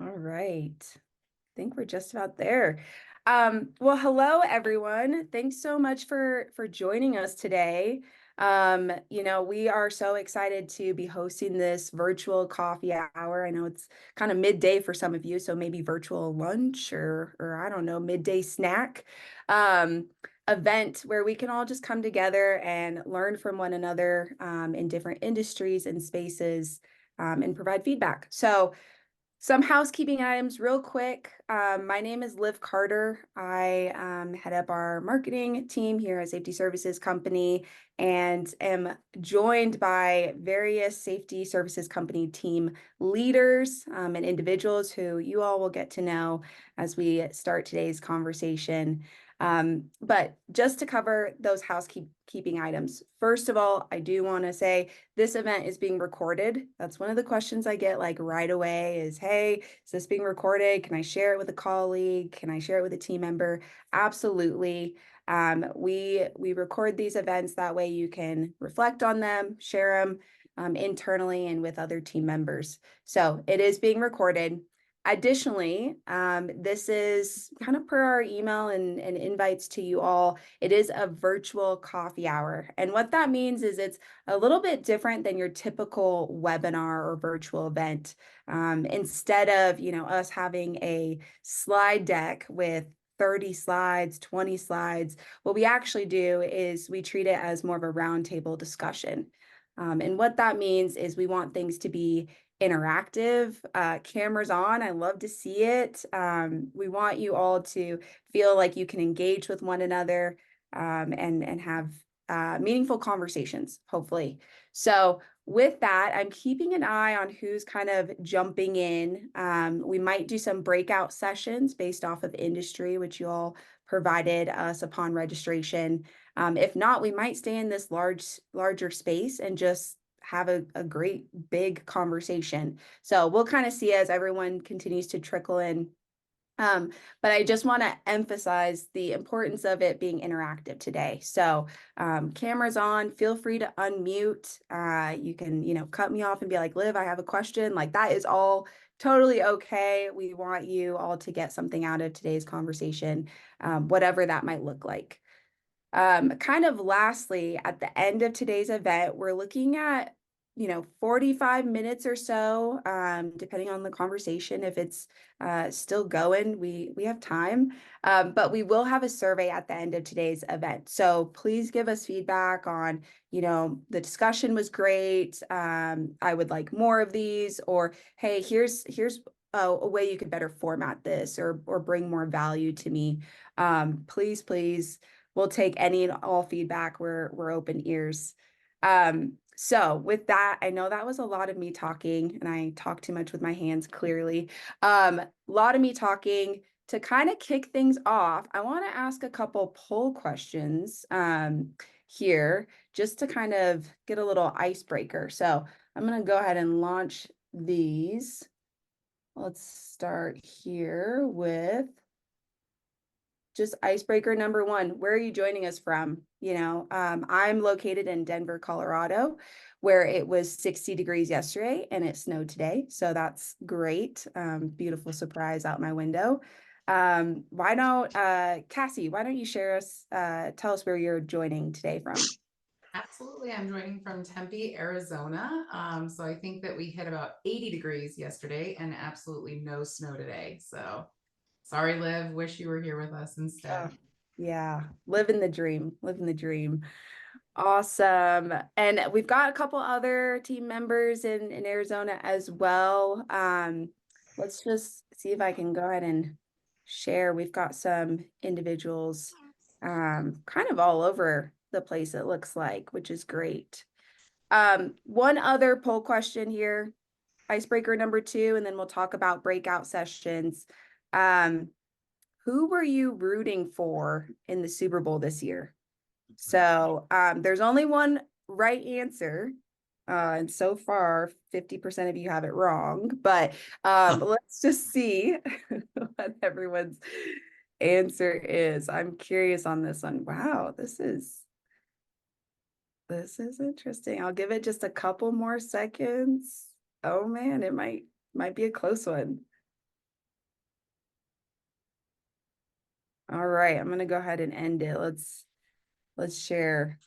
All right. I think we're just about there. Well, hello everyone. Thanks so much for joining us today. We are so excited to be hosting this virtual coffee hour. I know it's kind of midday for some of you, so maybe virtual lunch or I don't know, midday snack event where we can all just come together and learn from one another in different industries and spaces and provide feedback. So some housekeeping items real quick. My name is Liv Carter. I head up our marketing team here at Safety Services Company and am joined by various Safety Services Company team leaders and individuals who you all will get to know as we start today's conversation. But just to cover those housekeeping items, first of all, I do want to say this event is being recorded. That's one of the questions I get like right away is, hey, is this being recorded? Can I share it with a colleague? Can I share it with a team member? Absolutely. We record these events that way you can reflect on them, share them internally and with other team members. So it is being recorded. Additionally, this is kind of per our email and invites to you all. It is a virtual coffee hour. And what that means is it's a little bit different than your typical webinar or virtual event. Instead of, us having a slide deck with 30 slides, 20 slides, what we actually do is we treat it as more of a roundtable discussion. And what that means is we want things to be interactive, cameras on. I love to see it. We want you all to feel like you can engage with one another and have meaningful conversations, hopefully. So with that, I'm keeping an eye on who's kind of jumping in. We might do some breakout sessions based off of industry, which you all provided us upon registration. If not, we might stay in this larger space and just have a great big conversation. So we'll kind of see as everyone continues to trickle in. But I just want to emphasize the importance of it being interactive today. So cameras on, feel free to unmute. You can, cut me off and be like, Liv, I have a question. Like that is all totally okay. We want you all to get something out of today's conversation, whatever that might look like. Kind of lastly, at the end of today's event, we're looking at, 45 minutes or so, depending on the conversation. If it's still going, we have time, but we will have a survey at the end of today's event. So please give us feedback on, the discussion was great. I would like more of these, or hey, here's a way you could better format this or bring more value to me. Please. We'll take any and all feedback. We're open ears. So with that, I know that was a lot of me talking and I talk too much with my hands clearly. A lot of me talking. To kind of kick things off, I want to ask a couple poll questions here just to kind of get a little icebreaker. So I'm going to go ahead and launch these. Let's start here with just icebreaker number one. Where are you joining us from? I'm located in Denver, Colorado, where it was 60 degrees yesterday and it snowed today. So that's great. Beautiful surprise out my window. Cassie, why don't you tell us where you're joining today from? Absolutely. I'm joining from Tempe, Arizona. So I think that we hit about 80 degrees yesterday and absolutely no snow today. So sorry, Liv. Wish you were here with us Oh, instead. yeah, living the dream. Awesome. And we've got a couple other team members in Arizona as well. Let's just see if I can go ahead and share. We've got some individuals kind of all over the place, it looks like, which is great. One other poll question here, icebreaker number two, and then we'll talk about breakout sessions. Who were you rooting for in the Super Bowl this year? So there's only one right answer. And so far, 50% of you have it wrong. But let's just see what everyone's answer is. I'm curious on this one. Wow, this is interesting. I'll give it just a couple more seconds. Oh man, it might be a close one. All right, I'm gonna go ahead and end it. Let's share.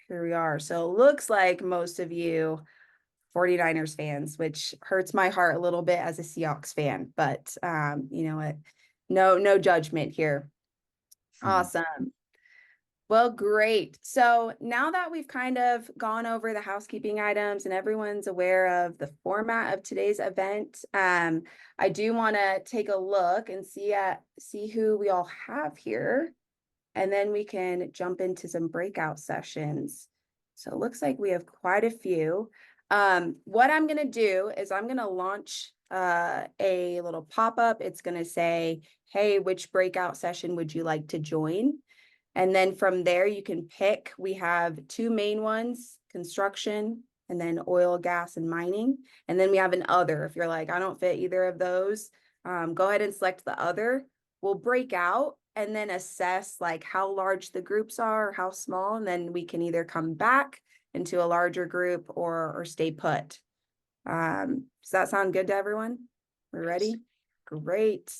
Here we are. So it looks like most of you 49ers fans, which hurts my heart a little bit as a Seahawks fan, but you know what? No judgment here. Awesome. Well, great. So now that we've kind of gone over the housekeeping items and everyone's aware of the format of today's event, I do want to take a look and see who we all have here, and then we can jump into some breakout sessions. So it looks like we have quite a few. What I'm going to do is I'm going to launch a little pop-up. It's going to say, hey, which breakout session would you like to join? And then from there, you can pick. We have two main ones, construction, and then oil, gas, and mining. And then we have an other. If you're like, I don't fit either of those, go ahead and select the other. We'll break out and then assess like how large the groups are or how small. And then we can either come back into a larger group or stay put. Does that sound good to everyone? We're ready? Great.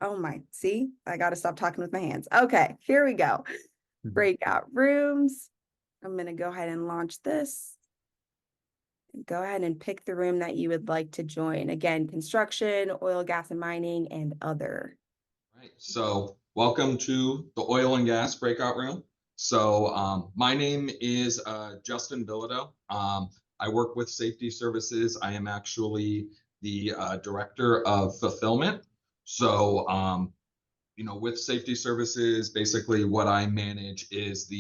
Oh my, see, I got to stop talking with my hands. Okay, here we go. Breakout rooms. I'm going to go ahead and launch this. Go ahead and pick the room that you would like to join. Again, construction, oil, gas, and mining, and other. Right. So welcome to the oil and gas breakout room. So my name is Justin Bilodeau. I work with Safety Services. I am actually the director of fulfillment. So with Safety Services, basically what I manage is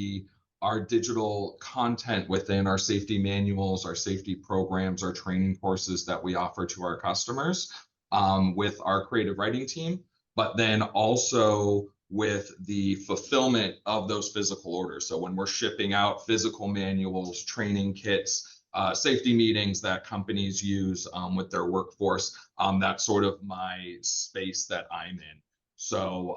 our digital content within our safety manuals, our safety programs, our training courses that we offer to our customers with our creative writing team, but then also with the fulfillment of those physical orders. So when we're shipping out physical manuals, training kits, safety meetings that companies use with their workforce, that's sort of my space that I'm in. So,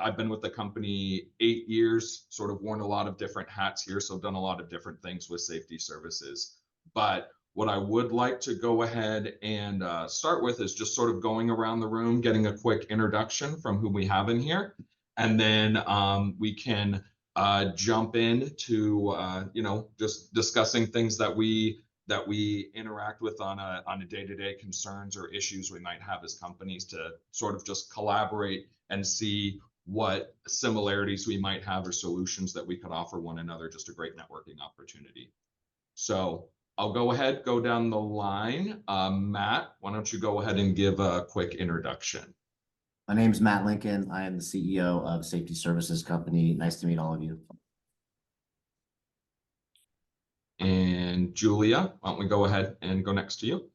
I've been with the company 8 years, sort of worn a lot of different hats here. So I've done a lot of different things with Safety Services. But what I would like to go ahead and start with is just sort of going around the room, getting a quick introduction from who we have in here. And then we can jump into, just discussing things that we interact with on a day-to-day concerns or issues we might have as companies, to sort of just collaborate and see what similarities we might have or solutions that we could offer one another. Just a great networking opportunity. So I'll go down the line. Matt, why don't you go ahead and give a quick introduction? My name is Matt Lincoln. I am the CEO of Safety Services Company. Nice to meet all of you. And Julia, why don't we go ahead and go next to you?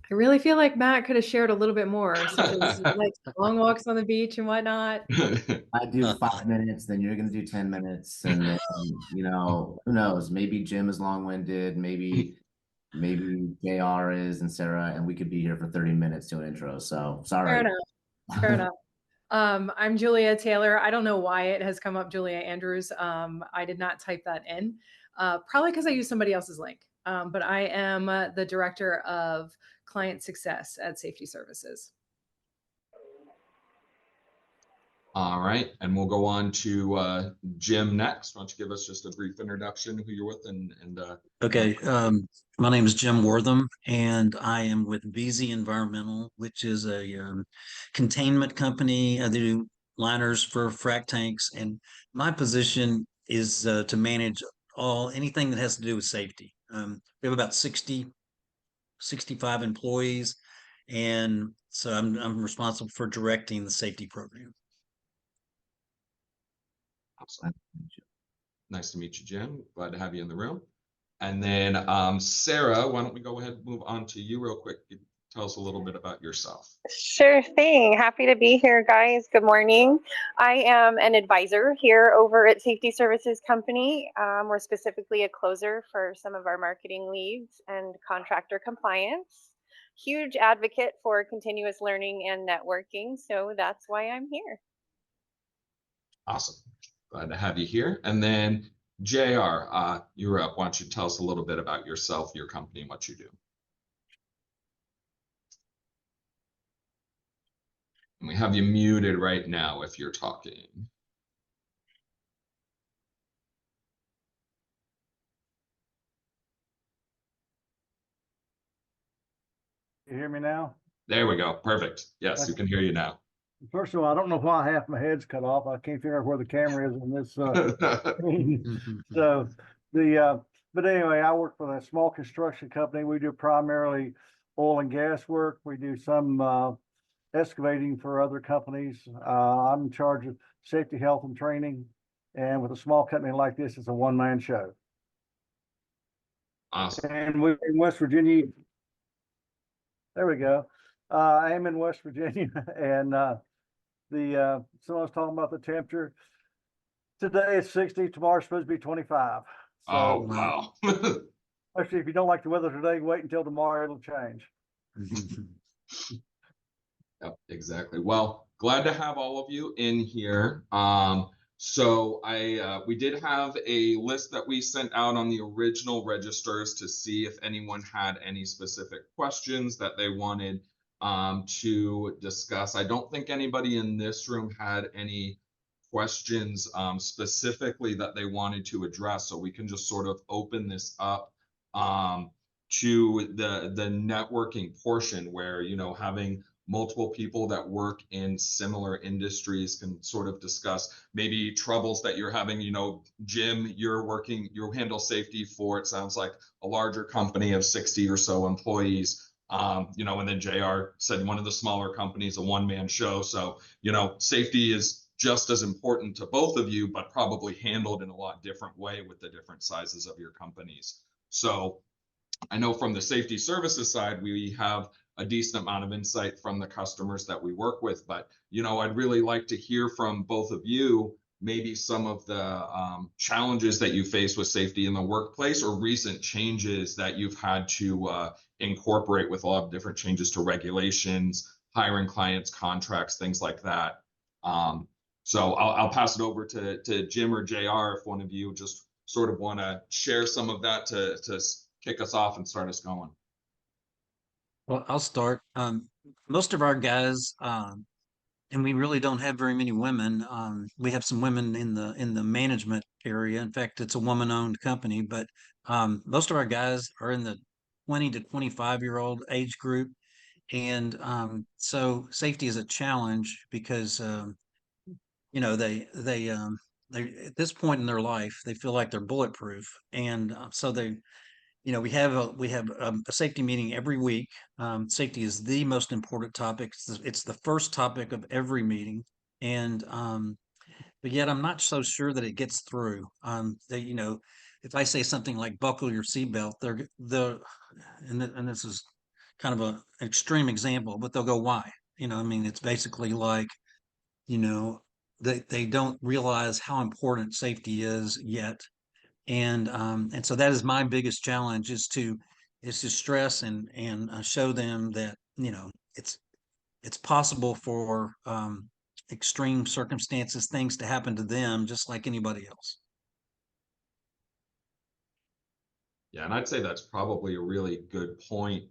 I really feel like Matt could have shared a little bit more, such as like long walks on the beach and whatnot. I do 5 minutes, then you're going to do 10 minutes. And then, who knows? Maybe Jim is long-winded. Maybe JR is, and Sarah, and we could be here for 30 minutes to an intro. So sorry. Fair enough. Fair enough. I'm Julia Taylor. I don't know why it has come up Julia Andrews. I did not type that in, probably because I used somebody else's link. But I am the director of client success at Safety Services. All right, and we'll go on to Jim next. Why don't you give us just a brief introduction, who you're with, and Okay, my name is Jim Wortham, and I am with BZ Environmental, which is a containment company. I do liners for frac tanks, and my position is to manage anything that has to do with safety. We have about 65 employees, and so I'm responsible for directing the safety program. Awesome. Nice to meet you, Jim. Glad to have you in the room. And then Sarah, why don't we go ahead and move on to you real quick. Tell us a little bit about yourself. Sure thing. Happy to be here, guys. Good morning. I am an advisor here over at Safety Services Company. We're specifically a closer for some of our marketing leads and contractor compliance. Huge advocate for continuous learning and networking. So that's why I'm here. Awesome. Glad to have you here. And then JR, you're up. Why don't you tell us a little bit about yourself, your company, and what you do? And we have you muted right now if you're talking. You hear me now? There we go. Perfect. Yes, we can hear you now. First of all, I don't know why half my head's cut off. I can't figure out where the camera is in this screen. So but anyway, I work for a small construction company. We do primarily oil and gas work. We do some excavating for other companies. I'm in charge of safety, health, and training. And with a small company like this, it's a one-man show. Awesome. And we're in West Virginia. There we go. I am in West Virginia, and someone was talking about the temperature. Today it's 60. Tomorrow's supposed to be 25. So, Oh, wow. actually, if you don't like the weather today, wait until tomorrow. It'll change. Yep, exactly. Well, glad to have all of you in here. So we did have a list that we sent out on the original registers to see if anyone had any specific questions that they wanted to discuss. I don't think anybody in this room had any questions specifically that they wanted to address, so we can just sort of open this up to the networking portion where, you know, having multiple people that work in similar industries can sort of discuss maybe troubles that you're having. You know, Jim, you handle safety for, it sounds like, a larger company of 60 or so employees. You know, and then JR said one of the smaller companies, a one-man show. So, you know, safety is just as important to both of you, but probably handled in a lot different way with the different sizes of your companies. So I know from the safety services side, we have a decent amount of insight from the customers that we work with, but, you know, I'd really like to hear from both of you, maybe some of the challenges that you face with safety in the workplace, or recent changes that you've had to incorporate with a lot of different changes to regulations, hiring clients, contracts, things like that. So I'll pass it over to Jim or JR if one of you just sort of want to share some of that to kick us off and start us going. Well, I'll start. Most of our guys, and we really don't have very many women. We have some women in the management area. In fact, it's a woman-owned company, but most of our guys are in the 20 to 25-year-old age group, and so safety is a challenge because you know they at this point in their life they feel like they're bulletproof, and so they. You know, we have a safety meeting every week. Safety is the most important topic. It's the first topic of every meeting, and but yet I'm not so sure that it gets through. You know, if I say something like "buckle your seatbelt," and this is kind of an extreme example, but they'll go, "Why?" You know, I mean, it's basically like, you know, they don't realize how important safety is yet. And so that is my biggest challenge is to stress and show them that, you know, it's possible for extreme circumstances, things to happen to them just like anybody else. Yeah, and I'd say that's probably a really good point,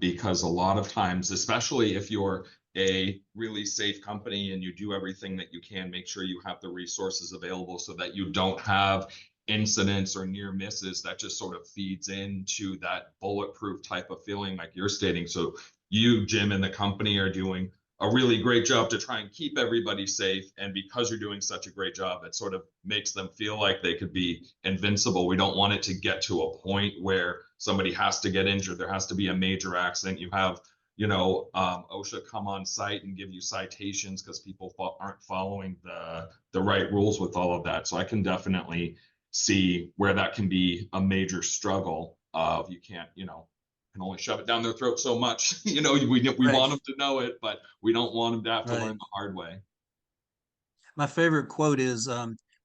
because a lot of times, especially if you're a really safe company and you do everything that you can, make sure you have the resources available so that you don't have incidents or near misses, that just sort of feeds into that bulletproof type of feeling like you're stating. So you, Jim, and the company are doing a really great job to try and keep everybody safe. And because you're doing such a great job, it sort of makes them feel like they could be invincible. We don't want it to get to a point where somebody has to get injured. There has to be a major accident. You have, you know, OSHA come on site and give you citations because people aren't following the right rules with all of that. So I can definitely see where that can be a major struggle of, you can't, you know, can only shove it down their throat so much. You know, we Right. want them to know it, but we don't want them to have to Right. learn the hard way. My favorite quote is,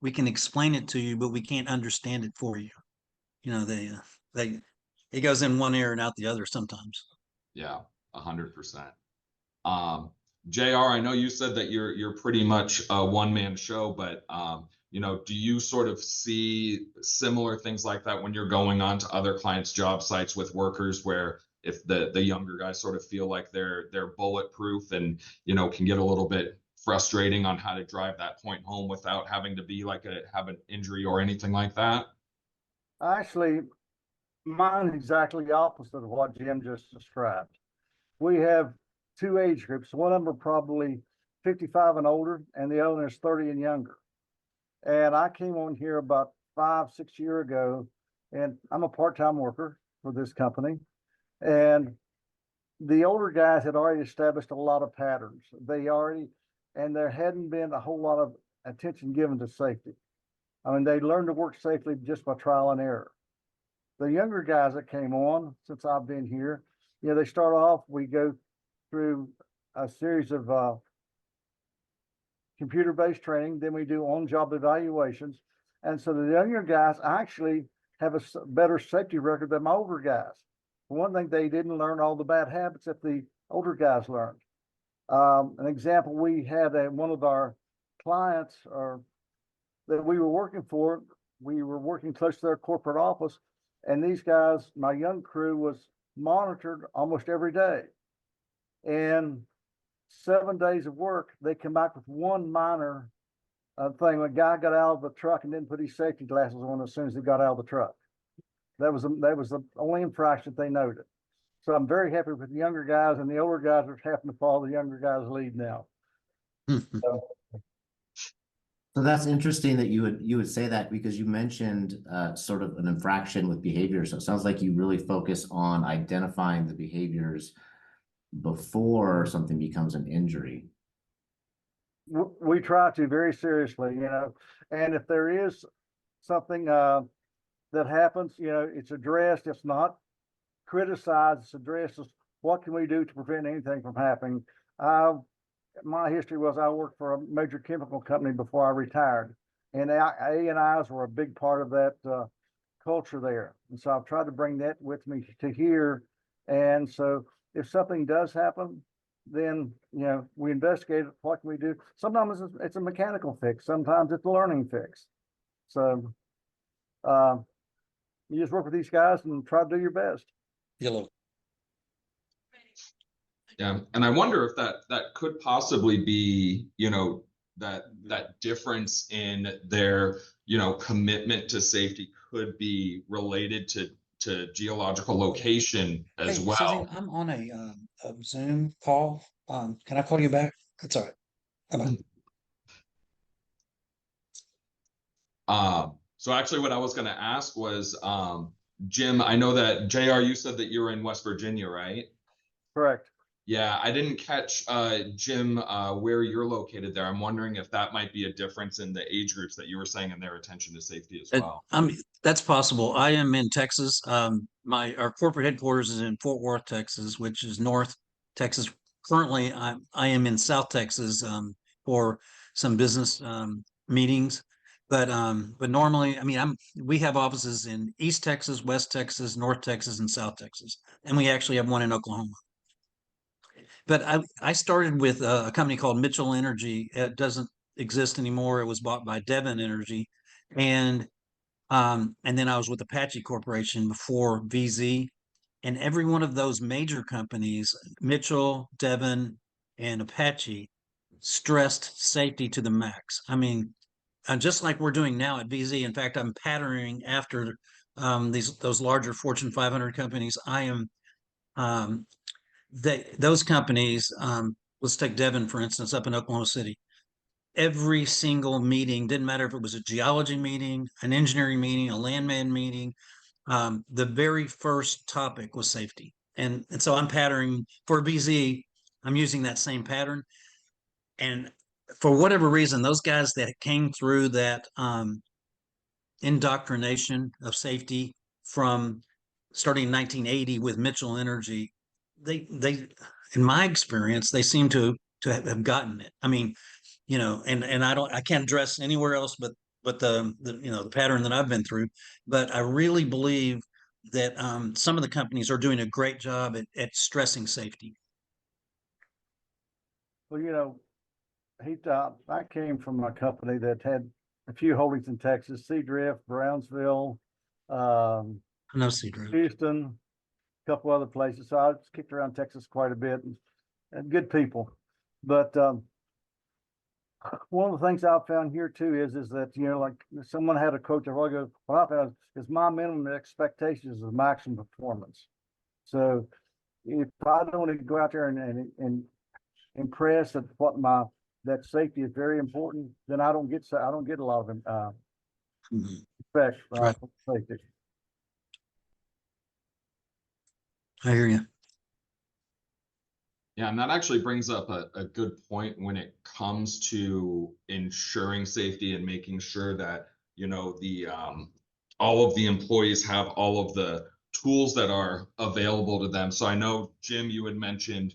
"We can explain it to you, but we can't understand it for you." You know, it goes in one ear and out the other sometimes. Yeah, 100%. JR, I know you said that you're pretty much a one-man show, but you know, do you sort of see similar things like that when you're going on to other clients' job sites with workers where, if the younger guys sort of feel like they're bulletproof and, can get a little bit frustrating on how to drive that point home without having to be like have an injury or anything like that? Actually, mine exactly opposite of what Jim just described. We have two age groups. One of them are probably 55 and older, and the other one is 30 and younger. And I came on here about 5-6 years ago, and I'm a part-time worker for this company. And the older guys had already established a lot of patterns. And there hadn't been a whole lot of attention given to safety. I mean, they learned to work safely just by trial and error. The younger guys that came on since I've been here, they start off, we go through a series of computer-based training, then we do on-job evaluations. And so the younger guys actually have a better safety record than my older guys. For one thing, they didn't learn all the bad habits that the older guys learned. An example, we had one of our clients that we were working for, we were working close to their corporate office, and these guys, my young crew, was monitored almost every day. And 7 days of work, they come back with one minor thing. A guy got out of the truck and didn't put his safety glasses on as soon as he got out of the truck. That was the only infraction they noted. So I'm very happy with the younger guys, and the older guys are having to follow the younger guys' lead now. So that's interesting that you would say that, because you mentioned sort of an infraction with behavior. So it sounds like you really focus on identifying the behaviors before something becomes an injury. We try to very seriously, and if there is something that happens, it's addressed. It's not criticized, it's addressed as what can we do to prevent anything from happening. My history was I worked for a major chemical company before I retired, and A&Is were a big part of that culture there. And so I've tried to bring that with me to here. And so if something does happen, then, we investigate it. What can we do? Sometimes it's a mechanical fix. Sometimes it's a learning fix. So you just work with these guys and try to do your best. Yellow. Yeah, and I wonder if that could possibly be, that difference in their, commitment to safety could be related to geological location as Hey, well. Susie, I'm on a Zoom call. Can I call you back? That's all right. Bye-bye. So actually what I was going to ask was, Jim, I know that JR, you said that you're in West Virginia, right? Correct. Yeah, I didn't catch, Jim, where you're located there. I'm wondering if that might be a difference in the age groups that you were saying and their attention to safety as well. That's possible. I am in Texas. Our corporate headquarters is in Fort Worth, Texas, which is North Texas. Currently, I am in South Texas for some business meetings. But normally, we have offices in East Texas, West Texas, North Texas, and South Texas, and we actually have one in Oklahoma. But I started with a company called Mitchell Energy. It doesn't exist anymore. It was bought by Devon Energy, and then I was with Apache Corporation before VZ, and every one of those major companies, Mitchell, Devon, and Apache, stressed safety to the max. Just like we're doing now at VZ. In fact, I'm patterning after those larger Fortune 500 companies. I am those companies. Let's take Devon, for instance, up in Oklahoma City. Every single meeting, didn't matter if it was a geology meeting, an engineering meeting, a landman meeting, the very first topic was safety. And so I'm patterning for VZ. I'm using that same pattern. And for whatever reason, those guys that came through that indoctrination of safety from starting in 1980 with Mitchell Energy, they in my experience, they seem to have gotten it. And I can't address anywhere else but the pattern that I've been through. But I really believe that some of the companies are doing a great job at stressing safety. Well, I came from a company that had a few holdings in Texas: Seadrift, Brownsville, I know Cedar. Houston, a couple other places. So I just kicked around Texas quite a bit and good people. But one of the things I've found here too is that, you know, like someone had a coach a while ago, what I found is my minimum expectations is the maximum performance. So if I don't go out there and impress that that safety is very important, then I don't get a lot of respect Right. for safety. I hear you. Yeah, and that actually brings up a good point when it comes to ensuring safety and making sure that, you know, the all of the employees have all of the tools that are available to them. So I know, Jim, you had mentioned,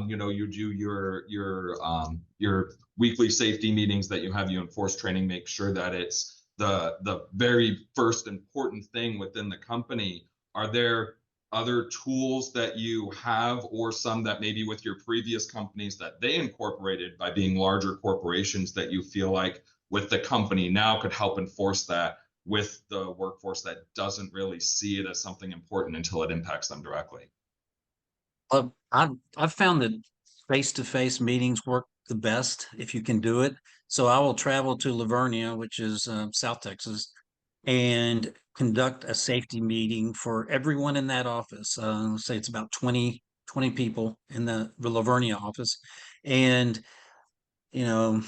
you know, you do your weekly safety meetings that you have, you enforce training, make sure that it's the very first important thing within the company. Are there other tools that you have, or some that maybe with your previous companies that they incorporated by being larger corporations, that you feel like with the company now could help enforce that with the workforce that doesn't really see it as something important until it impacts them directly? I've found that face-to-face meetings work the best if you can do it. So I will travel to Lavernia, which is South Texas, and conduct a safety meeting for everyone in that office. Let's say it's about 20 people in the Lavernia office. And, you know,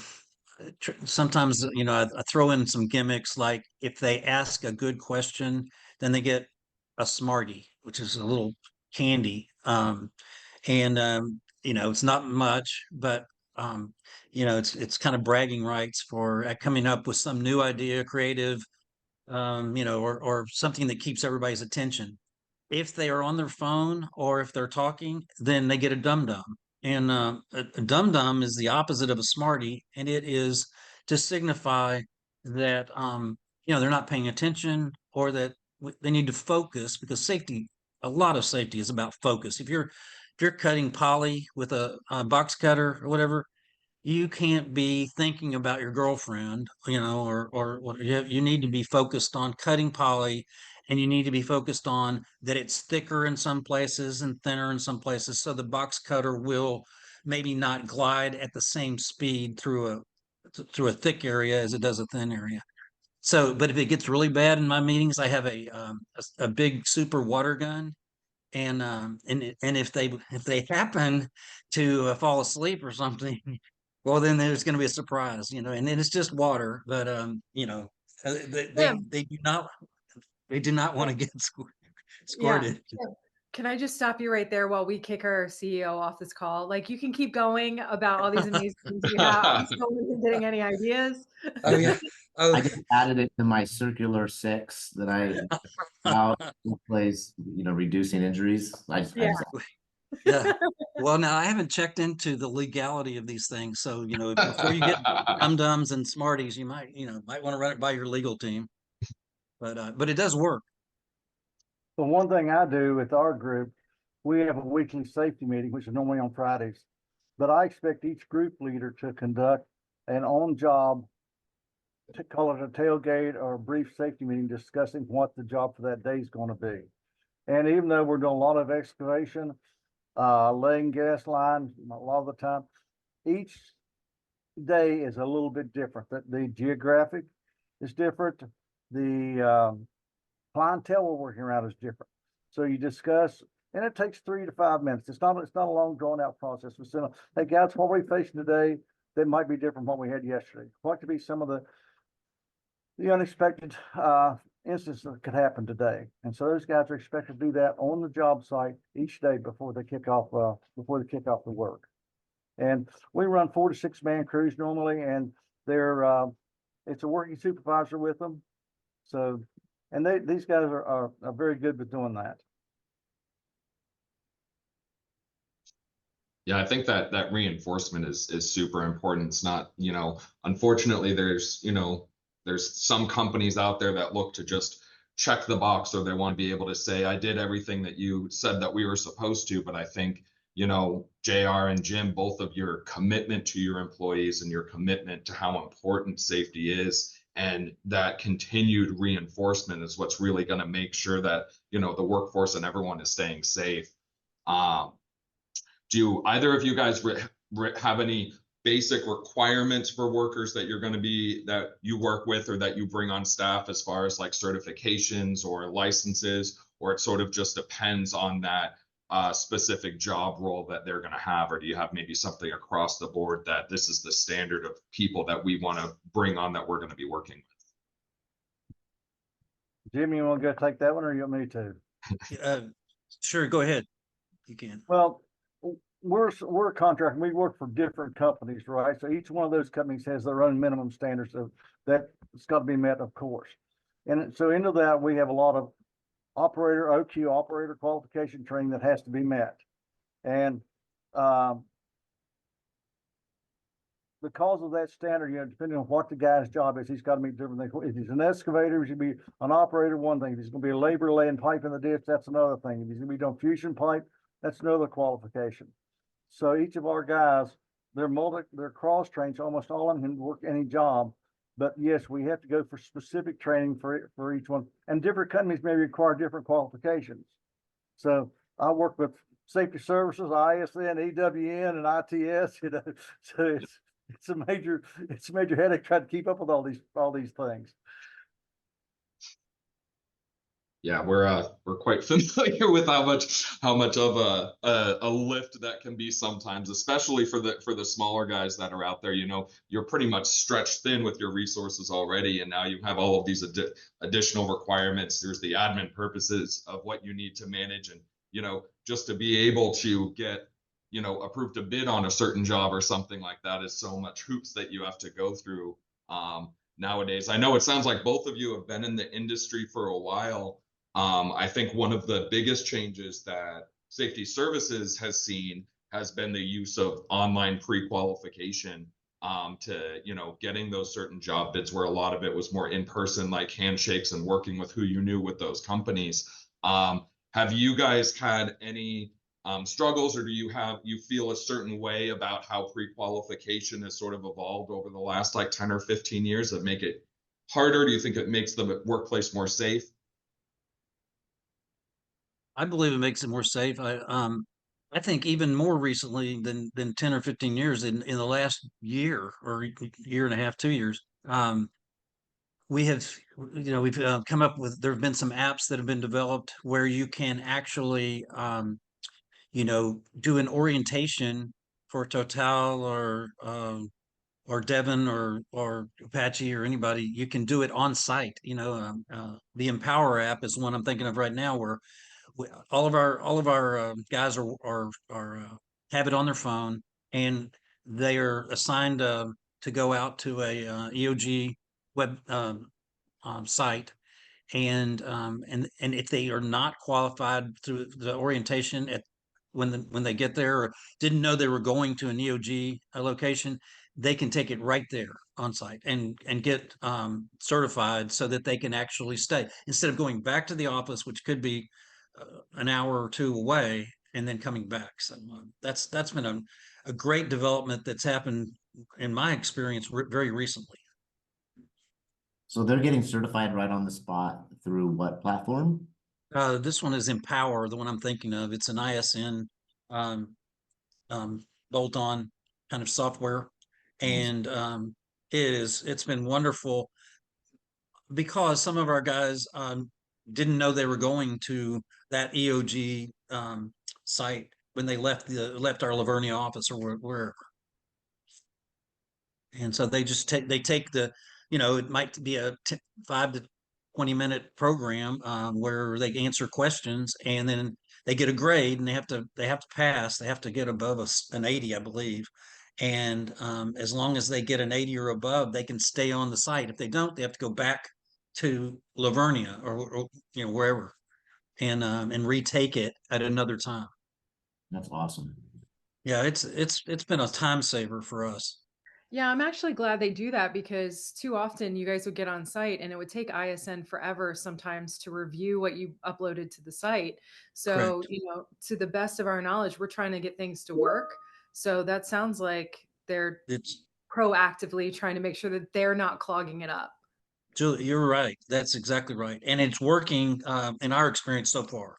sometimes, you know, I throw in some gimmicks, like if they ask a good question, then they get a Smartie, which is a little candy. You know, it's not much, but you know, it's kind of bragging rights for coming up with some new idea, creative, you know, or something that keeps everybody's attention. If they are on their phone or if they're talking, then they get a dum-dum. And a dum-dum is the opposite of a Smartie, and it is to signify that you know, they're not paying attention, or that they need to focus, because safety, a lot of safety is about focus. If you're cutting poly with a box cutter or whatever, you can't be thinking about your girlfriend, you know, or you need to be focused on cutting poly, and you need to be focused on that it's thicker in some places and thinner in some places. So the box cutter will maybe not glide at the same speed through a thick area as it does a thin area. So, but if it gets really bad in my meetings, I have a big super water gun, and if they happen to fall asleep or something, well, then there's going to be a surprise, you know, and then it's just water. But you know, they do not want to get squirted. Yeah. Can I just stop you right there while we kick our CEO off this call? Like, you can keep going about all these amazing things you have. I'm still not getting any ideas. Oh yeah. I just added it to my circular 6 that I out in place, you know, reducing injuries. I just Yeah. Well, now I haven't checked into the legality of these things. So, you know, before you get dum-dums and Smarties, you might want to run it by your legal team. But it does work. The one thing I do with our group, we have a weekly safety meeting, which is normally on Fridays. But I expect each group leader to conduct an on-job, to call it a tailgate or a brief safety meeting, discussing what the job for that day is going to be. And even though we're doing a lot of excavation, laying gas lines, a lot of the time, each day is a little bit different. The geographic is different. The clientele we're working around is different. So you discuss, and it takes 3 to 5 minutes. It's not a long drawn out process. We say, hey guys, what are we facing today that might be different from what we had yesterday? What could be some of the unexpected instances that could happen today? And so those guys are expected to do that on the job site each day before they kick off the work. And we run 4 to 6 man crews normally, and they're it's a working supervisor with them. So, and these guys are very good with doing that. Yeah, I think that reinforcement is super important. It's not, you know, unfortunately there's some companies out there that look to just check the box, or they want to be able to say, I did everything that you said that we were supposed to. But I think, you know, JR and Jim, both of your commitment to your employees and your commitment to how important safety is, And that continued reinforcement is what's really going to make sure that, you know, the workforce and everyone is staying safe. Do either of you guys have any basic requirements for workers that you're going to be, that you work with or that you bring on staff, as far as like certifications or licenses, or it sort of just depends on that specific job role that they're going to have? Or do you have maybe something across the board that this is the standard of people that we want to bring on, that we're going to be working with? Jimmy, you want to go take that one, or you want me to? Sure, go ahead. You can. Well, we're a contractor. We work for different companies, right? So each one of those companies has their own minimum standards of that it's got to be met, of course. And so into that, we have a lot of OQ operator qualification training that has to be met. And because of that standard, you know, depending on what the guy's job is, he's got to meet different things. If he's an excavator, he should be an operator, one thing. If he's going to be a laborer laying pipe in the ditch, that's another thing. If he's going to be doing fusion pipe, that's another qualification. So each of our guys, they're cross-trained, so almost all of them can work any job. But yes, we have to go for specific training for each one. And different companies may require different qualifications. So I work with Safety Services, ISN, EWN, and ITS, you know, so it's a major headache trying to keep up with all these things. Yeah, we're quite familiar with how much of a lift that can be sometimes, especially for the smaller guys that are out there. You know, you're pretty much stretched thin with your resources already, and now you have all of these additional requirements. There's the admin purposes of what you need to manage, and you know, just to be able to get, you know, approved to bid on a certain job or something like that is so much hoops that you have to go through nowadays. I know it sounds like both of you have been in the industry for a while. I think one of the biggest changes that Safety Services has seen has been the use of online pre-qualification to, you know, getting those certain job bids, where a lot of it was more in person, like handshakes and working with who you knew with those companies. Have you guys had any struggles, or do you feel a certain way about how pre-qualification has sort of evolved over the last like 10 or 15 years that make it harder? Do you think it makes the workplace more safe? I believe it makes it more safe. I think even more recently than 10 or 15 years, in the last year or year and a half, 2 years, we have, you know, we've come up with, there have been some apps that have been developed where you can actually, you know, do an orientation for Total or Devon or Apache or anybody. You can do it on site. You know, the Empower app is one I'm thinking of right now, where all of our guys are have it on their phone, and they are assigned to go out to a EOG web site, and if they are not qualified through the orientation when they get there, or didn't know they were going to an EOG location, they can take it right there on site and get certified, so that they can actually stay, instead of going back to the office, which could be an hour or two away, and then coming back. So that's been a great development that's happened in my experience very recently. So they're getting certified right on the spot through what platform? This one is Empower, the one I'm thinking of. It's an ISN bolt-on kind of software, and it's been wonderful, because some of our guys didn't know they were going to that EOG site when they left our Lavernia office or wherever. And so they just take the, you know, it might be a 5 to 20 minute program where they answer questions, and then they get a grade, and they have to pass. They have to get above an 80, I believe. And as long as they get an 80 or above, they can stay on the site. If they don't, they have to go back to Lavernia or you know, wherever, and retake it at another time. That's awesome. Yeah, it's been a time saver for us. Yeah, I'm actually glad they do that, because too often you guys would get on site and it would take ISN forever sometimes to review what you uploaded to the site. So, Correct. you know, to the best of our knowledge, we're trying to get things to work. So that sounds like they're It's proactively trying to make sure that they're not clogging it up. Julie, you're right. That's exactly right. And it's working in our experience so far.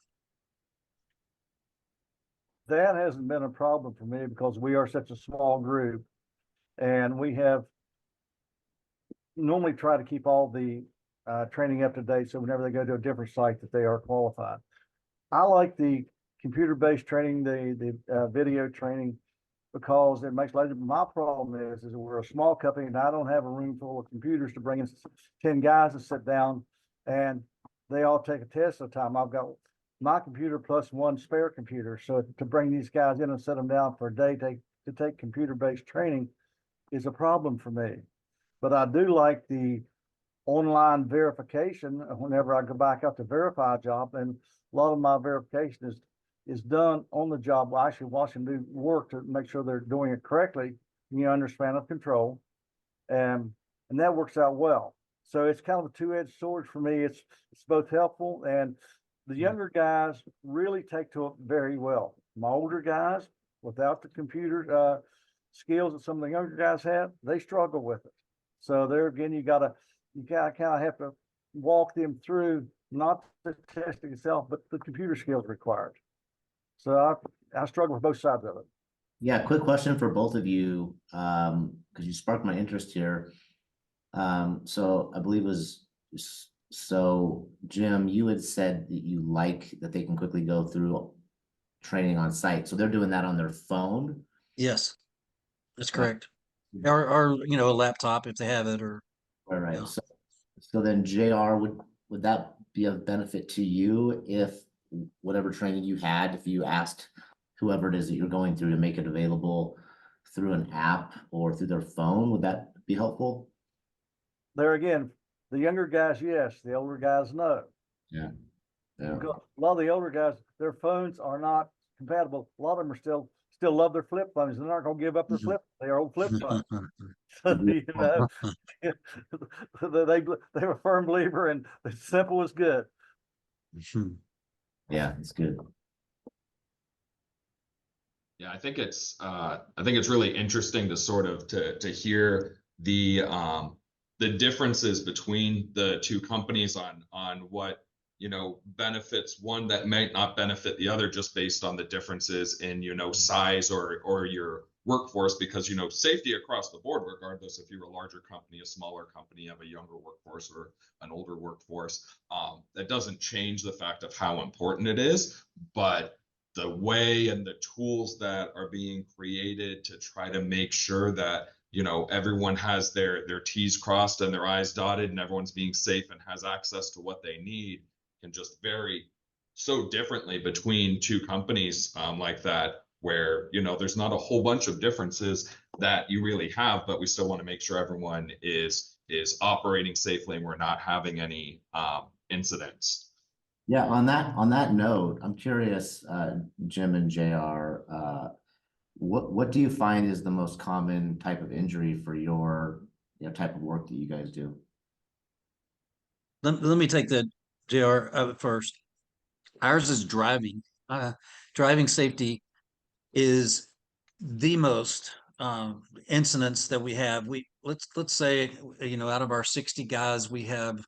That hasn't been a problem for me because we are such a small group, and we have normally try to keep all the training up to date, so whenever they go to a different site that they are qualified. I like the computer-based training, the video training, because it makes life. My problem is we're a small company and I don't have a room full of computers to bring in 10 guys to sit down and they all take a test at a time. I've got my computer plus one spare computer. So to bring these guys in and sit them down for a day to take computer-based training is a problem for me. But I do like the online verification whenever I go back out to verify a job, and a lot of my verification is done on the job. I actually watch them do work to make sure they're doing it correctly, under span of control, and that works out well. So it's kind of a two-edged sword for me. It's both helpful, and the younger guys really take to it very well. My older guys, without the computer skills that some of the younger guys have, they struggle with it. So there again, you kind of have to walk them through not the testing itself, but the computer skills required. So I struggle with both sides of it. Yeah, quick question for both of you, because you sparked my interest here. So I believe so Jim, you had said that you like that they can quickly go through training on site. So they're doing that on their phone? Yes, that's correct. Or a laptop if they have it, or All right. Yeah. So then JR, would that be of benefit to you if whatever training you had, if you asked whoever it is that you're going through to make it available through an app or through their phone, would that be helpful? There again, the younger guys, yes, the older guys, no. Yeah. Because a lot of the older guys, their phones are not compatible. A lot of them are still love their flip phones. They're not going to give up their their old flip phones. So, they're a firm believer in simple is good. Yeah, it's good. Yeah, I think it's really interesting to sort of to hear the differences between the two companies on what benefits one that might not benefit the other, just based on the differences in size or your workforce, because safety across the board, regardless if you're a larger company, a smaller company, you have a younger workforce or an older workforce, that doesn't change the fact of how important it is, but the way and the tools that are being created to try to make sure that everyone has their T's crossed and their I's dotted and everyone's being safe and has access to what they need can just vary so differently between two companies like that, where there's not a whole bunch of differences that you really have, but we still want to make sure everyone is operating safely and we're not having any incidents. Yeah, on that note, I'm curious, Jim and JR, what do you find is the most common type of injury for your type of work that you guys do? Let me take the JR first. Ours is driving. Driving safety is the most incidents that we have. Let's say out of our 60 guys, we have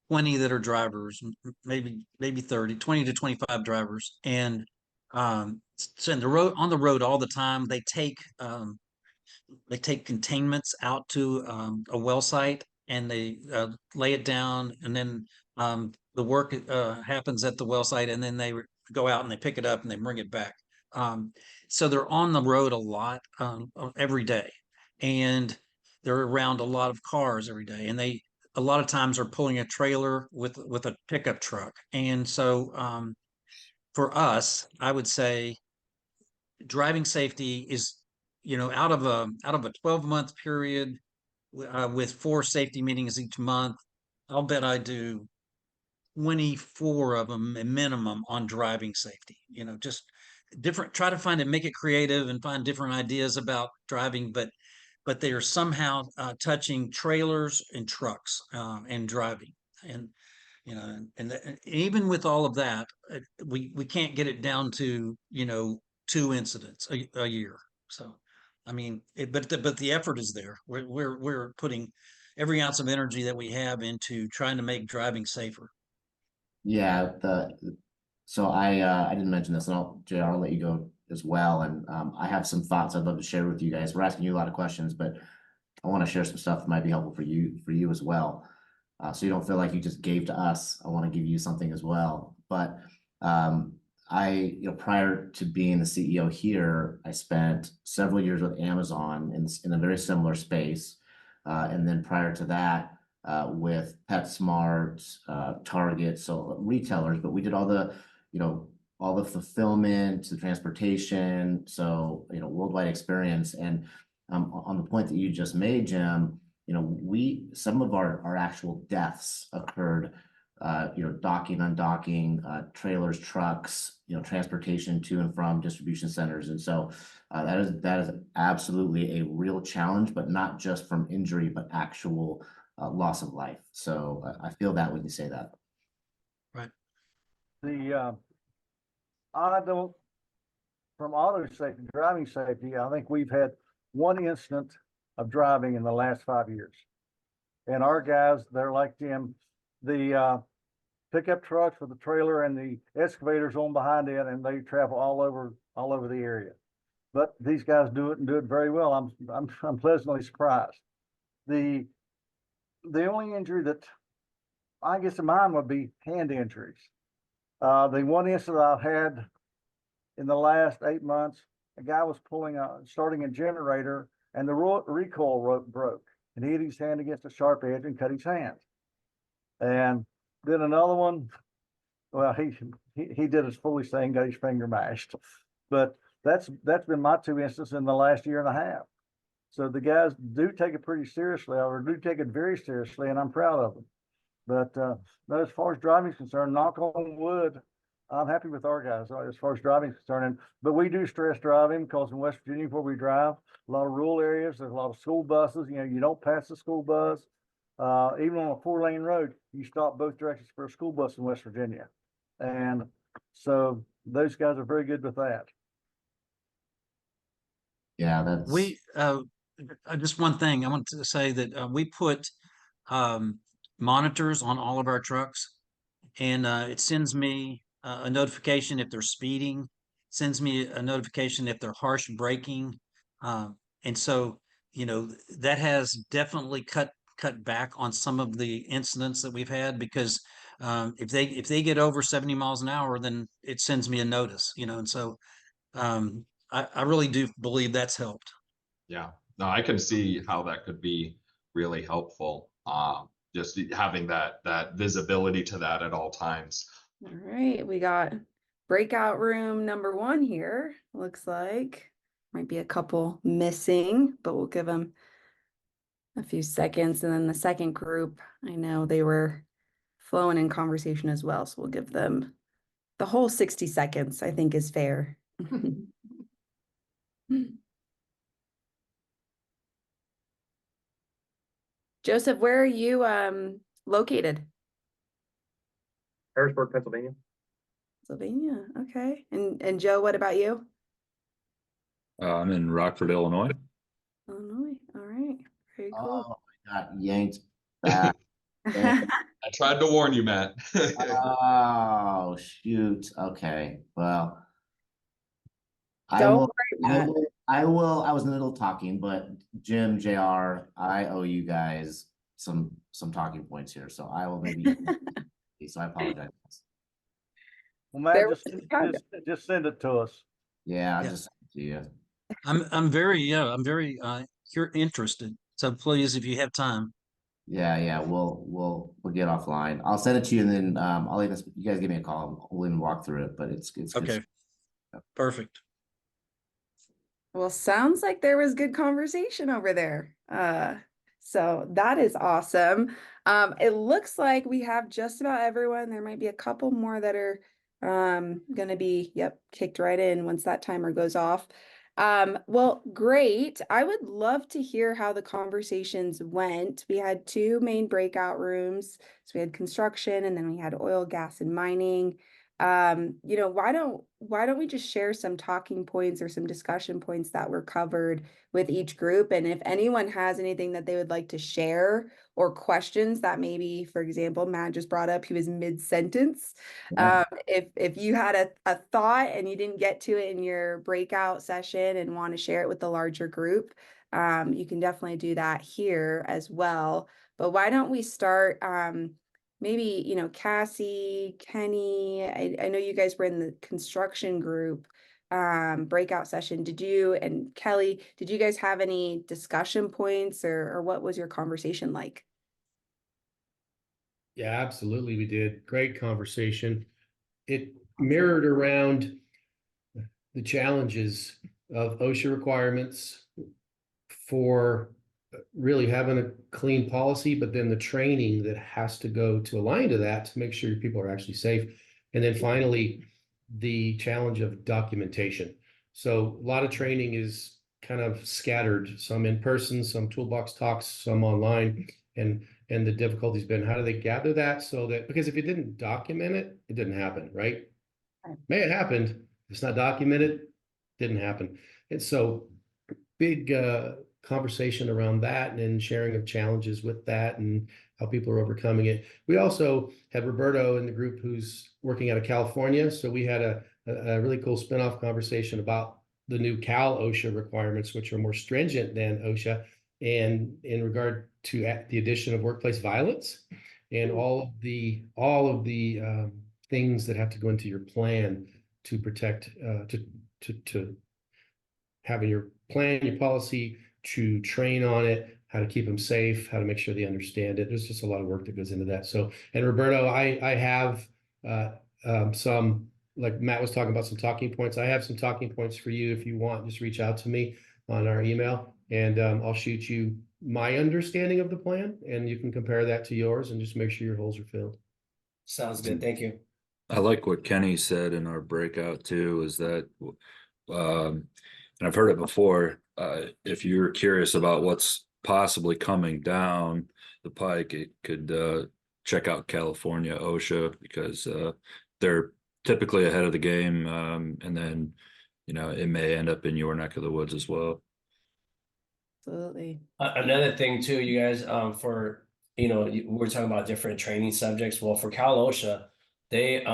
20 that are drivers, maybe 30, 20 to 25 drivers, and so on the road all the time. They take containments out to a well site and they lay it down, and then the work happens at the well site, and then they go out and they pick it up and they bring it back. So they're on the road a lot every day, and they're around a lot of cars every day, and they a lot of times are pulling a trailer with a pickup truck. And so for us, I would say driving safety is out of a 12-month period with 4 safety meetings each month, I'll bet I do 24 of them a minimum on driving safety. Just try to find it, make it creative and find different ideas about driving, but they are somehow touching trailers and trucks and driving. And and even with all of that, we can't get it down to 2 incidents a year. So I mean, but the effort is there. We're putting every ounce of energy that we have into trying to make driving safer. Yeah, so I didn't mention this, and I'll let you go as well. And I have some thoughts I'd love to share with you guys. We're asking you a lot of questions, but I want to share some stuff that might be helpful for you as well. So you don't feel like you just gave to us. I want to give you something as well. But prior to being the CEO here, I spent several years with Amazon in a very similar space. And then prior to that, with PetSmart, Target, so retailers, but we did all the fulfillment, the transportation, so, worldwide experience. And on the point that you just made, Jim, some of our actual deaths occurred, docking, undocking, trailers, trucks, transportation to and from distribution centers. And so that is absolutely a real challenge, but not just from injury, but actual loss of life. So I feel that when you say that. Right. From auto safety, driving safety, I think we've had one incident of driving in the last 5 years. And our guys, they're like Jim, the pickup trucks with the trailer and the excavators on behind it, and they travel all over the area. But these guys do it and do it very well. I'm pleasantly surprised. The only injury that I guess in mine would be hand injuries. The one incident I've had in the last 8 months, a guy was starting a generator, and the recoil rope broke, and he hit his hand against a sharp edge and cut his hand. And then another one, well, he did his foolish thing, got his finger mashed. But that's been my 2 instances in the last year and a half. So the guys do take it pretty seriously, or do take it very seriously, and I'm proud of them. But as far as driving is concerned, knock on wood, I'm happy with our guys as far as driving is concerned. But we do stress driving because in West Virginia, where we drive, a lot of rural areas, there's a lot of school buses. You don't pass the school bus. Even on a 4-lane road, you stop both directions for a school bus in West Virginia. And so those guys are very good with that. Yeah, that's Just one thing I want to say that we put monitors on all of our trucks, and it sends me a notification if they're speeding, sends me a notification if they're harsh braking, and so that has definitely cut back on some of the incidents that we've had, because if they get over 70 miles an hour, then it sends me a notice, and so I really do believe that's helped. Yeah, no, I can see how that could be really helpful. Just having that visibility to that at all times. All right, we got breakout room number 1 here. Looks like might be a couple missing, but we'll give them a few seconds. And then the second group, I know they were flowing in conversation as well, so we'll give them the whole 60 seconds, I think is fair. Joseph, where are you located? Harrisburg, Pennsylvania. Pennsylvania, okay. And Joe, what about you? I'm in Rockford, Illinois. Illinois, all right, very cool. Oh, I got yanked back. I tried to warn you, Matt. Oh, shoot. Okay. Well, Don't worry, Matt. I was in the middle of talking, but Jim, JR, I owe you guys some talking points here. So I will maybe, so I apologize. Well, Matt, just send it to us. Yeah, I'll just send it to you. I'm very interested. So please, if you have time. Yeah, we'll get offline. I'll send it to you, and then I'll even you guys give me a call. We'll even walk through it. But it's okay. Perfect. Well, sounds like there was good conversation over there. So that is awesome. It looks like we have just about everyone. There might be a couple more that are gonna be, kicked right in once that timer goes off. Well, great. I would love to hear how the conversations went. We had 2 main breakout rooms. So we had construction, and then we had oil, gas, and mining. you know, why don't we just share some talking points or some discussion points that were covered with each group? And if anyone has anything that they would like to share or questions that maybe, for example, Matt just brought up, he was mid-sentence. Yeah. If you had a thought and you didn't get to it in your breakout session and want to share it with the larger group, you can definitely do that here as well. But why don't we start, maybe, you know, Cassie, Kenny, I know you guys were in the construction group breakout session. And Kelly, did you guys have any discussion points or what was your conversation like? Yeah, absolutely. We did. Great conversation. It mirrored around the challenges of OSHA requirements for really having a clean policy, but then the training that has to go to align to that to make sure your people are actually safe. And then finally, the challenge of documentation. So a lot of training is kind of scattered, some in person, some toolbox talks, some online. And the difficulty's been, how do they gather that so that, because if you didn't document it, it didn't happen, right? May have happened. If it's not documented, didn't happen. And so big conversation around that and then sharing of challenges with that and how people are overcoming it. We also had Roberto in the group who's working out of California. So we had a really cool spinoff conversation about the new Cal OSHA requirements, which are more stringent than OSHA, and in regard to the addition of workplace violence and all of the things that have to go into your plan to protect, to having your plan, your policy, to train on it, how to keep them safe, how to make sure they understand it. There's just a lot of work that goes into that. So, and Roberto, I have some, like Matt was talking about, some talking points. I have some talking points for you. If you want, just reach out to me on our email and I'll shoot you my understanding of the plan and you can compare that to yours and just make sure your holes are filled. Sounds good. Thank you. I like what Kenny said in our breakout too, is that, and I've heard it before, if you're curious about what's possibly coming down the pike, it could check out California OSHA because they're typically ahead of the game, and then, you know, it may end up in your neck of the woods as well. Absolutely. Another thing too, you guys, for, you know, we're talking about different training subjects. Well, for Cal OSHA, they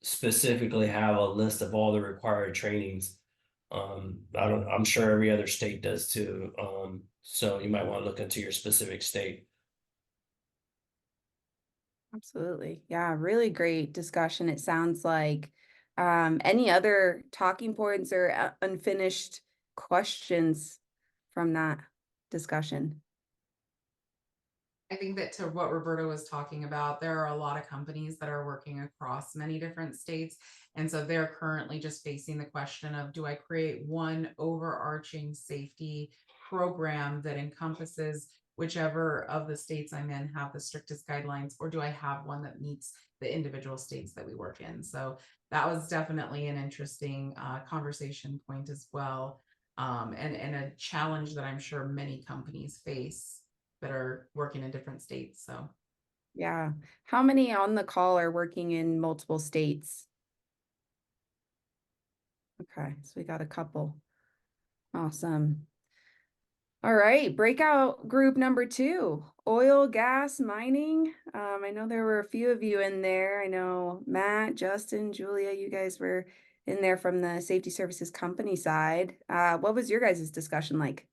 specifically have a list of all the required trainings. I'm sure every other state does too. So you might want to look into your specific state. Absolutely. Yeah, really great discussion. It sounds like any other talking points or unfinished questions from that discussion? I think that to what Roberto was talking about, there are a lot of companies that are working across many different states. And so they're currently just facing the question of, do I create one overarching safety program that encompasses whichever of the states I'm in have the strictest guidelines, or do I have one that meets the individual states that we work in? So that was definitely an interesting conversation point as well. And a challenge that I'm sure many companies face that are working in different states. So yeah, how many on the call are working in multiple states? Okay, so we got a couple. Awesome. All right, breakout group number 2, oil, gas, mining. I know there were a few of you in there. I know Matt, Justin, Julia, you guys were in there from the safety services company side. What was your guys' discussion like?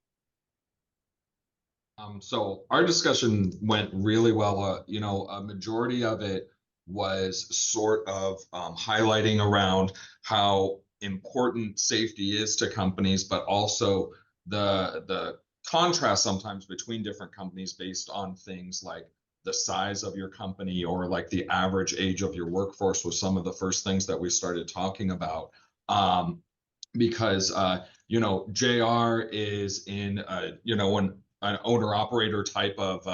So our discussion went really well. You know, a majority of it was sort of highlighting around how important safety is to companies, but also the contrast sometimes between different companies based on things like the size of your company or like the average age of your workforce was some of the first things that we started talking about. Because you know, JR is in you know, an owner operator type of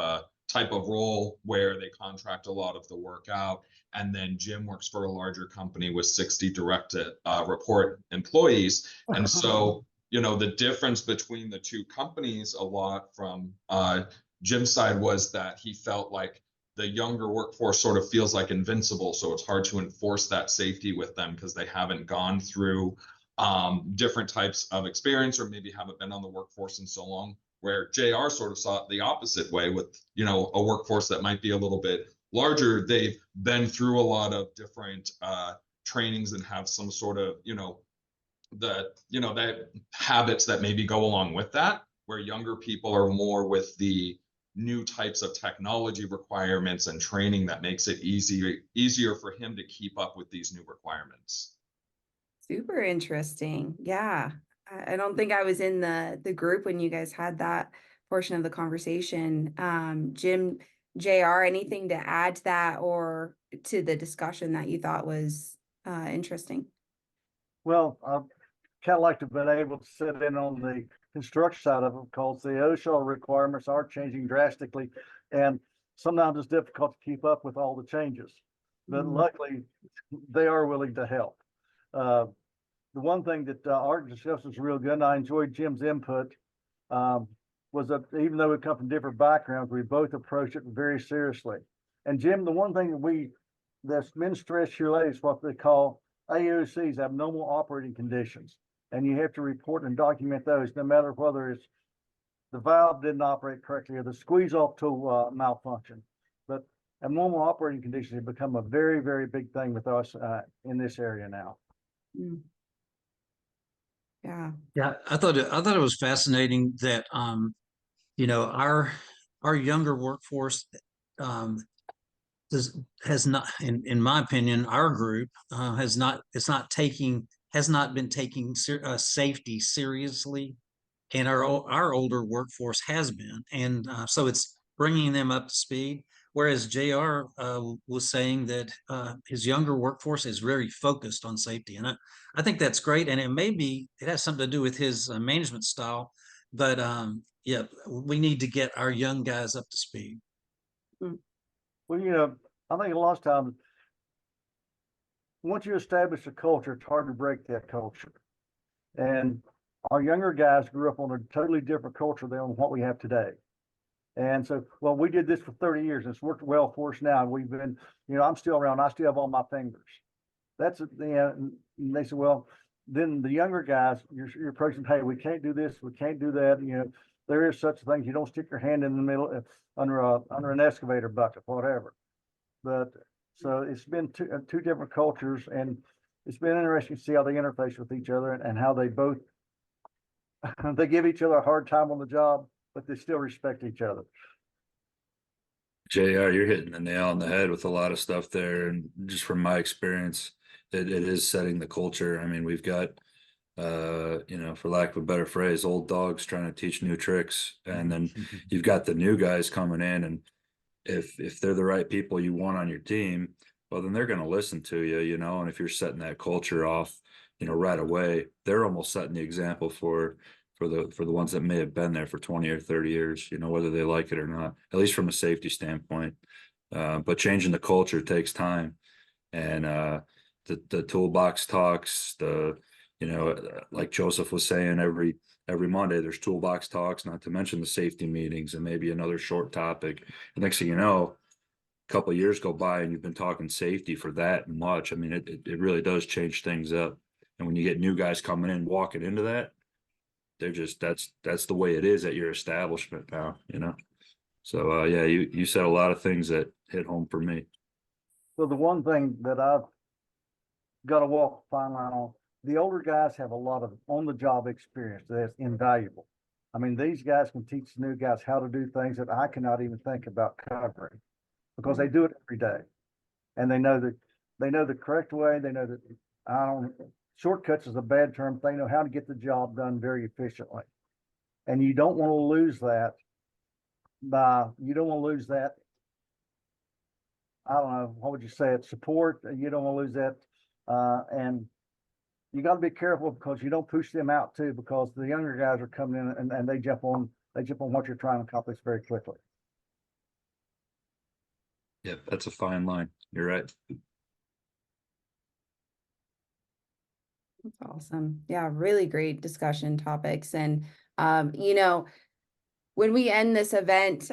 role where they contract a lot of the work out, and then Jim works for a larger company with 60 direct report employees. And so, you know, the difference between the two companies a lot from Jim's side was that he felt like the younger workforce sort of feels like invincible. So it's hard to enforce that safety with them because they haven't gone through different types of experience, or maybe haven't been on the workforce in so long, where JR sort of saw it the opposite way with, you know, a workforce that might be a little bit larger. They've been through a lot of different trainings and have some sort of, you know, that habits that maybe go along with that, where younger people are more with the new types of technology requirements and training that makes it easier for him to keep up with these new requirements. Super interesting. Yeah. I don't think I was in the group when you guys had that portion of the conversation. Jim, JR, anything to add to that or to the discussion that you thought was interesting? Well, I kind of like to have been able to sit in on the construction side of it because the OSHA requirements are changing drastically, and sometimes it's difficult to keep up with all the changes. But luckily, they are willing to help. The one thing that our discussion was real good, and I enjoyed Jim's input, was that even though we come from different backgrounds, we both approach it very seriously. And Jim, the one thing that's been stressed here lately is what they call AOCs, abnormal operating conditions. And you have to report and document those, no matter whether it's the valve didn't operate correctly or the squeeze off tool malfunction. But abnormal operating conditions have become a very, very big thing with us in this area now. Yeah. Yeah, I thought it was fascinating that you know, our younger workforce has not, in my opinion, our group has not been taking safety seriously, and our older workforce has been, and so it's bringing them up to speed. Whereas JR was saying that his younger workforce is very focused on safety, and I think that's great, and it has something to do with his management style, but yeah, we need to get our young guys up to speed. Well, you know, I think a lot of times, once you establish a culture, it's hard to break that culture. And our younger guys grew up on a totally different culture than what we have today. And so, well, we did this for 30 years. And it's worked well for us now. We've been, you know, I'm still around. I still have all my fingers. That's it. And they said, well, then the younger guys, you're approaching, hey, we can't do this. We can't do that. You know, there is such a thing. You don't stick your hand in the middle under an excavator bucket, whatever. But so it's been two different cultures, and it's been interesting to see how they interface with each other and how they both they give each other a hard time on the job, but they still respect each other. JR, you're hitting the nail on the head with a lot of stuff there. And just from my experience, it is setting the culture. I mean, we've got, you know, for lack of a better phrase, old dogs trying to teach new tricks. And then you've got the new guys coming in, and if they're the right people you want on your team, well, then they're going to listen to you, you know, and if you're setting that culture off, you know, right away, they're almost setting the example for the ones that may have been there for 20 or 30 years, you know, whether they like it or not, at least from a safety standpoint. But changing the culture takes time, and the toolbox talks, you know, like Joseph was saying, every Monday there's toolbox talks, not to mention the safety meetings and maybe another short topic. And next thing you know, a couple of years go by and you've been talking safety for that much. I mean, it really does change things up. And when you get new guys coming in, walking into that, they're just, that's the way it is at your establishment now, you know? So yeah, you said a lot of things that hit home for me. So the one thing that I've got to walk a fine line on, the older guys have a lot of on-the-job experience that's invaluable. I mean, these guys can teach the new guys how to do things that I cannot even think about covering because they do it every day, and they know the correct way. They know that shortcuts is a bad term. They know how to get the job done very efficiently, and you don't want to lose that. I don't know, what would you say? It's support. You don't want to lose that, and you got to be careful because you don't push them out too, because the younger guys are coming in and they jump on what you're trying to accomplish very quickly. Yep, that's a fine line. You're right. That's awesome. Yeah, really great discussion topics. And you know, when we end this event,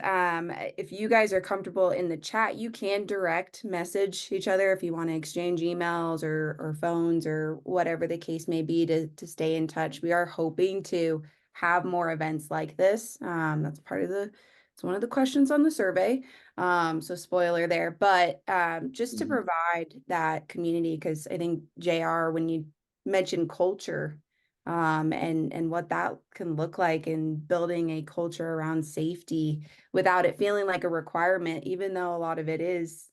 if you guys are comfortable in the chat, you can direct message each other if you want to exchange emails or phones or whatever the case may be to stay in touch. We are hoping to have more events like this. That's part of it's one of the questions on the survey. So spoiler there, but just to provide that community, because I think JR, when you mentioned culture, and what that can look like in building a culture around safety without it feeling like a requirement, even though a lot of it is,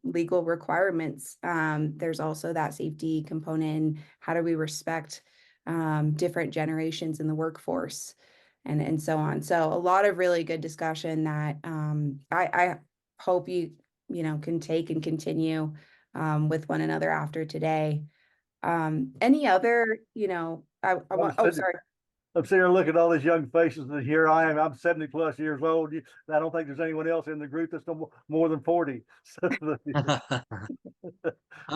legal requirements. There's also that safety component. How do we respect different generations in the workforce and so on? So a lot of really good discussion that I hope you can take and continue with one another after today. Any other, I want, oh, sorry. I'm sitting here looking at all these young faces, and here I am. I'm 70 plus years old. I don't think there's anyone else in the group that's no more than 40. I'm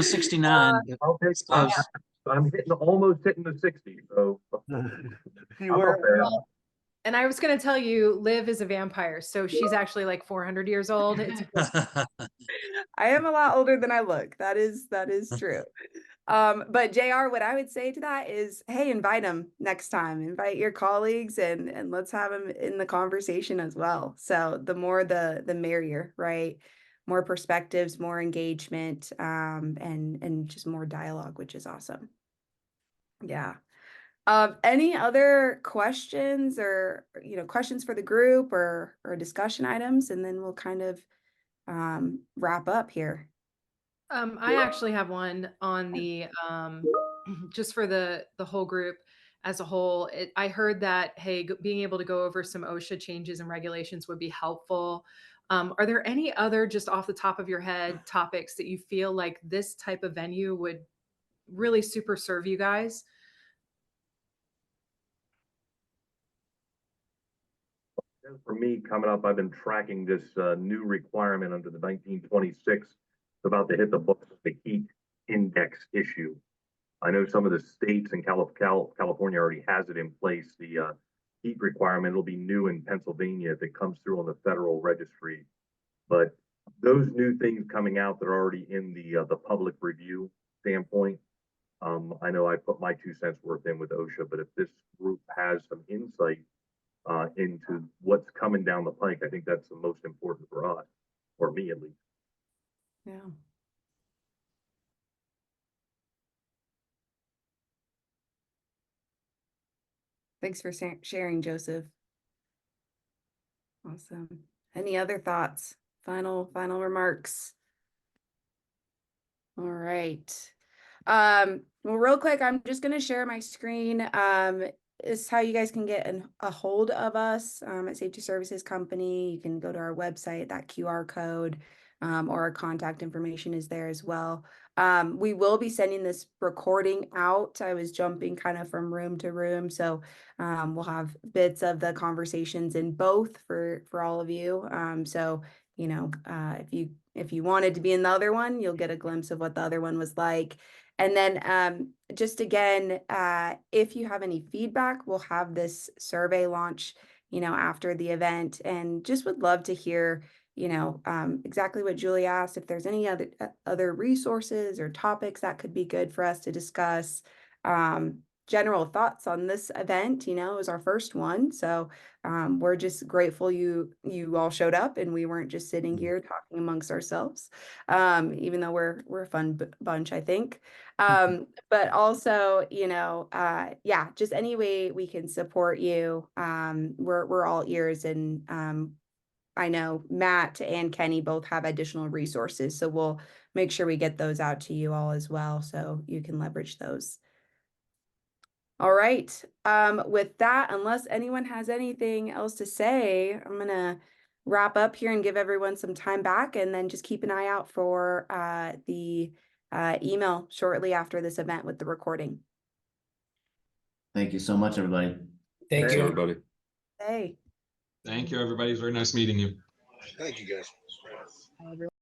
69. Okay, I'm almost hitting the 60. So you were. And I was going to tell you, Liv is a vampire, so she's actually like 400 years old. I am a lot older than I look. That is true. But JR, what I would say to that is, hey, invite them next time. Invite your colleagues and let's have them in the conversation as well. So the more the merrier, right? More perspectives, more engagement, and just more dialogue, which is awesome. Yeah. Any other questions or questions for the group or discussion items, and then we'll kind of wrap up here. I actually have one on the just for the whole group as a whole. I heard that, hey, being able to go over some OSHA changes and regulations would be helpful. Are there any other, just off the top of your head, topics that you feel like this type of venue would really super serve you guys? For me, coming up, I've been tracking this new requirement under the 1926. It's about to hit the books, the heat index issue. I know some of the states in California already has it in place. The heat requirement will be new in Pennsylvania if it comes through on the federal registry. But those new things coming out that are already in the public review standpoint, I know I put my 2 cents worth in with OSHA, but if this group has some insight into what's coming down the pike, I think that's the most important for us, or me at least. Yeah. Thanks for sharing, Joseph. Awesome. Any other thoughts? Final remarks? All right. Well, real quick, I'm just going to share my screen. This is how you guys can get a hold of us at Safety Services Company. You can go to our website, that QR code, or our contact information is there as well. We will be sending this recording out. I was jumping kind of from room to room, so we'll have bits of the conversations in both for all of you. So if you wanted to be in the other one, you'll get a glimpse of what the other one was like. And then just again, if you have any feedback, we'll have this survey launch, after the event, and just would love to hear, exactly what Julie asked, if there's any other resources or topics that could be good for us to discuss. General thoughts on this event, it was our first one. So we're just grateful you all showed up and we weren't just sitting here talking amongst ourselves, even though we're a fun bunch, I think. But also, yeah, just any way we can support you. We're all ears, and I know Matt and Kenny both have additional resources, so we'll make sure we get those out to you all as well, so you can leverage those. All right. With that, unless anyone has anything else to say, I'm going to wrap up here and give everyone some time back, and then just keep an eye out for the email shortly after this event with the recording. Thank you so much, everybody. Thank you, everybody. Hey. Thank you, everybody. It's very nice meeting you. Thank you, guys.